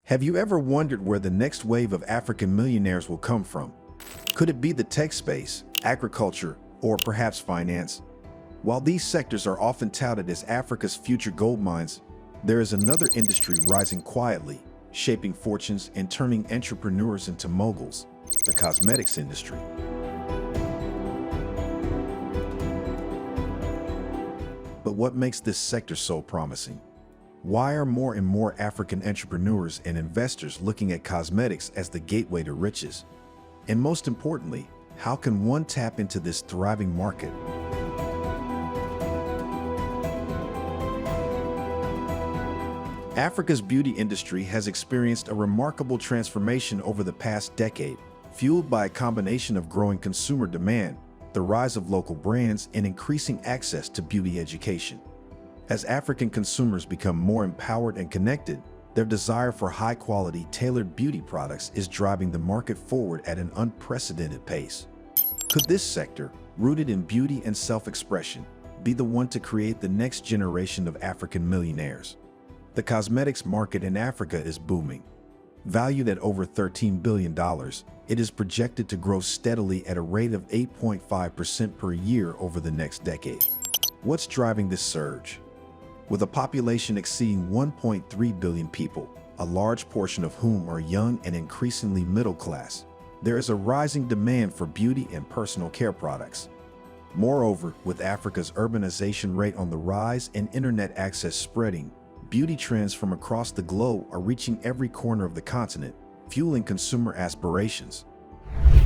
Have you ever wondered where the next wave of African millionaires will come from? Could it be the tech space, agriculture, or perhaps finance? While these sectors are often touted as Africa's future gold mines, there is another industry rising quietly, shaping fortunes and turning entrepreneurs into moguls: the cosmetics industry. But what makes this sector so promising? Why are more and more African entrepreneurs and investors looking at cosmetics as the gateway to riches? And most importantly, how can one tap into this thriving market? Africa's beauty industry has experienced a remarkable transformation over the past decade, fueled by a combination of growing consumer demand, the rise of local brands, and increasing access to beauty education. As African consumers become more empowered and connected, their desire for high-quality, tailored beauty products is driving the market forward at an unprecedented pace. Could this sector, rooted in beauty and self-expression, be the one to create the next generation of African millionaires? The cosmetics market in Africa is booming. Valued at over $13 billion, it is projected to grow steadily at a rate of 8.5% per year over the next decade. What's driving this surge? With a population exceeding 1.3 billion people, a large portion of whom are young and increasingly middle class, there is a rising demand for beauty and personal care products. Moreover, with Africa's urbanization rate on the rise and internet access spreading, beauty trends from across the globe are reaching every corner of the continent, fueling consumer aspirations.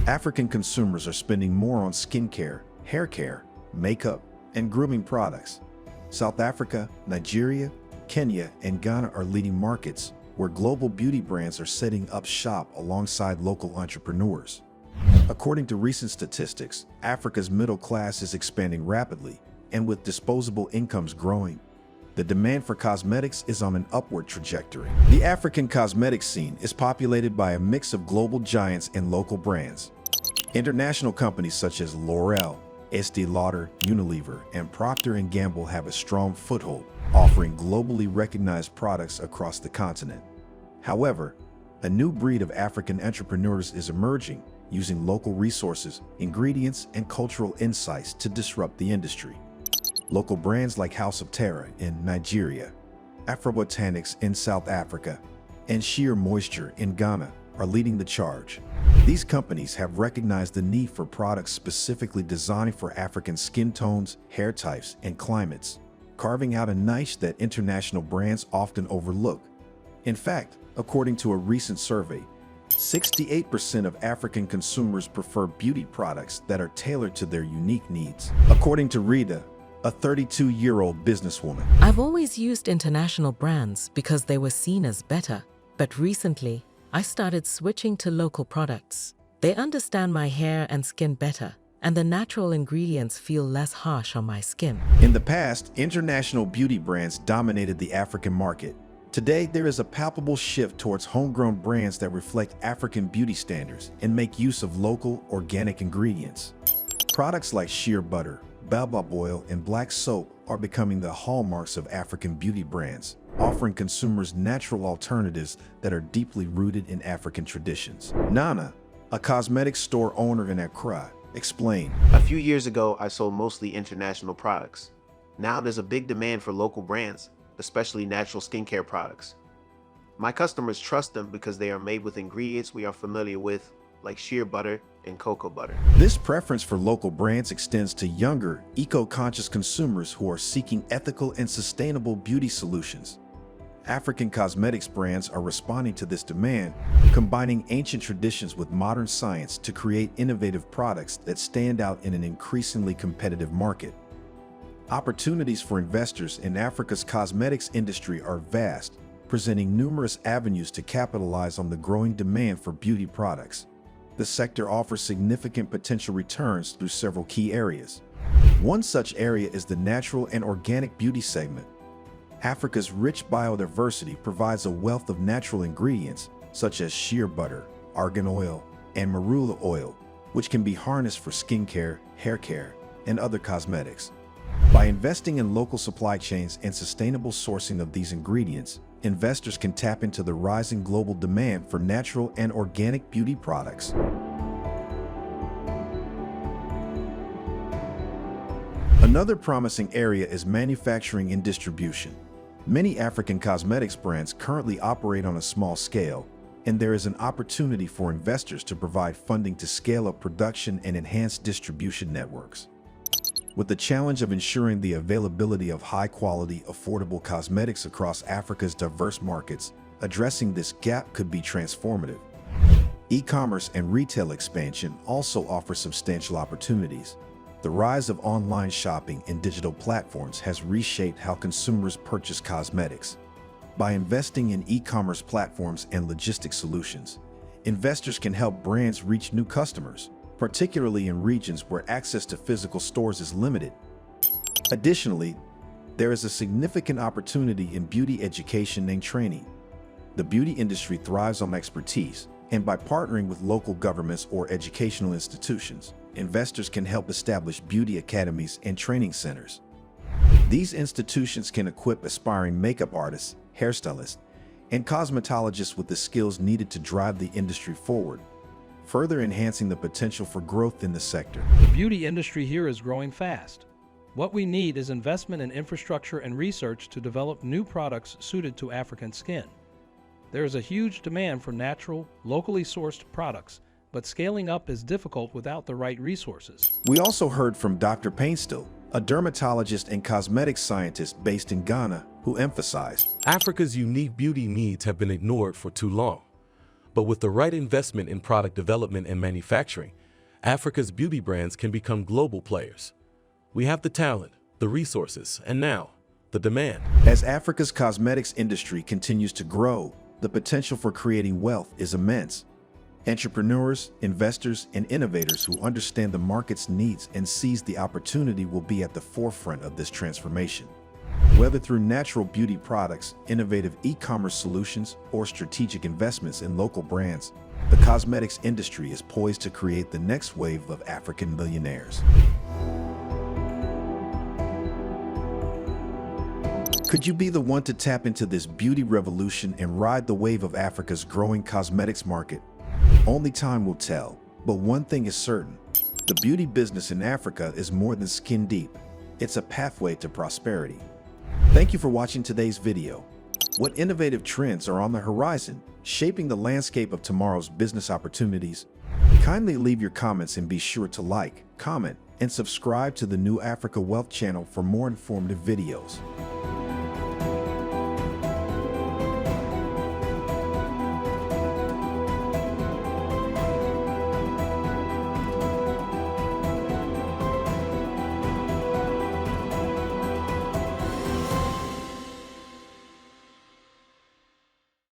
African consumers are spending more on skincare, hair care, makeup, and grooming products. South Africa, Nigeria, Kenya, and Ghana are leading markets where global beauty brands are setting up shop alongside local entrepreneurs. According to recent statistics, Africa's middle class is expanding rapidly, and with disposable incomes growing, the demand for cosmetics is on an upward trajectory. The African cosmetics scene is populated by a mix of global giants and local brands. International companies such as L'Oreal, Estée Lauder, Unilever, and Procter & Gamble have a strong foothold, offering globally recognized products across the continent. However, a new breed of African entrepreneurs is emerging, using local resources, ingredients, and cultural insights to disrupt the industry. Local brands like House of Terra in Nigeria, Afrobotanics in South Africa, and Sheer Moisture in Ghana are leading the charge. These companies have recognized the need for products specifically designed for African skin tones, hair types, and climates, carving out a niche that international brands often overlook. In fact, according to a recent survey, 68% of African consumers prefer beauty products that are tailored to their unique needs. According to Rita, a 32-year-old businesswoman, I've always used international brands because they were seen as better, but recently, I started switching to local products. They understand my hair and skin better, and the natural ingredients feel less harsh on my skin. In the past, international beauty brands dominated the African market. Today, there is a palpable shift towards homegrown brands that reflect African beauty standards and make use of local, organic ingredients. Products like sheer butter, baobab oil, and black soap are becoming the hallmarks of African beauty brands, offering consumers natural alternatives that are deeply rooted in African traditions. Nana, a cosmetics store owner in Accra, explained, "A few years ago, I sold mostly international products. Now there's a big demand for local brands, especially natural skincare products. My customers trust them because they are made with ingredients we are familiar with, like sheer butter and cocoa butter." This preference for local brands extends to younger, eco-conscious consumers who are seeking ethical and sustainable beauty solutions. African cosmetics brands are responding to this demand, combining ancient traditions with modern science to create innovative products that stand out in an increasingly competitive market. Opportunities for investors in Africa's cosmetics industry are vast, presenting numerous avenues to capitalize on the growing demand for beauty products. The sector offers significant potential returns through several key areas. One such area is the natural and organic beauty segment. Africa's rich biodiversity provides a wealth of natural ingredients such as sheer butter, argan oil, and marula oil, which can be harnessed for skincare, hair care, and other cosmetics. By investing in local supply chains and sustainable sourcing of these ingredients, investors can tap into the rising global demand for natural and organic beauty products. Another promising area is manufacturing and distribution. Many African cosmetics brands currently operate on a small scale, and there is an opportunity for investors to provide funding to scale up production and enhance distribution networks. With the challenge of ensuring the availability of high-quality, affordable cosmetics across Africa's diverse markets, addressing this gap could be transformative. E-commerce and retail expansion also offer substantial opportunities. The rise of online shopping and digital platforms has reshaped how consumers purchase cosmetics. By investing in e-commerce platforms and logistics solutions, investors can help brands reach new customers, particularly in regions where access to physical stores is limited. Additionally, there is a significant opportunity in beauty education and training. The beauty industry thrives on expertise, and by partnering with local governments or educational institutions, investors can help establish beauty academies and training centers. These institutions can equip aspiring makeup artists, hairstylists, and cosmetologists with the skills needed to drive the industry forward, further enhancing the potential for growth in the sector. The beauty industry here is growing fast. What we need is investment in infrastructure and research to develop new products suited to African skin. There is a huge demand for natural, locally sourced products, but scaling up is difficult without the right resources. We also heard from Dr. Painstill, a dermatologist and cosmetics scientist based in Ghana, who emphasized, Africa's unique beauty needs have been ignored for too long. But with the right investment in product development and manufacturing, Africa's beauty brands can become global players. We have the talent, the resources, and now, the demand. As Africa's cosmetics industry continues to grow, the potential for creating wealth is immense. Entrepreneurs, investors, and innovators who understand the market's needs and seize the opportunity will be at the forefront of this transformation. Whether through natural beauty products, innovative e-commerce solutions, or strategic investments in local brands, the cosmetics industry is poised to create the next wave of African millionaires. Could you be the one to tap into this beauty revolution and ride the wave of Africa's growing cosmetics market? Only time will tell, but one thing is certain. The beauty business in Africa is more than skin deep. It's a pathway to prosperity. Thank you for watching today's video. What innovative trends are on the horizon, shaping the landscape of tomorrow's business opportunities? Kindly leave your comments and be sure to like, comment, and subscribe to the New Africa Wealth channel for more informative videos.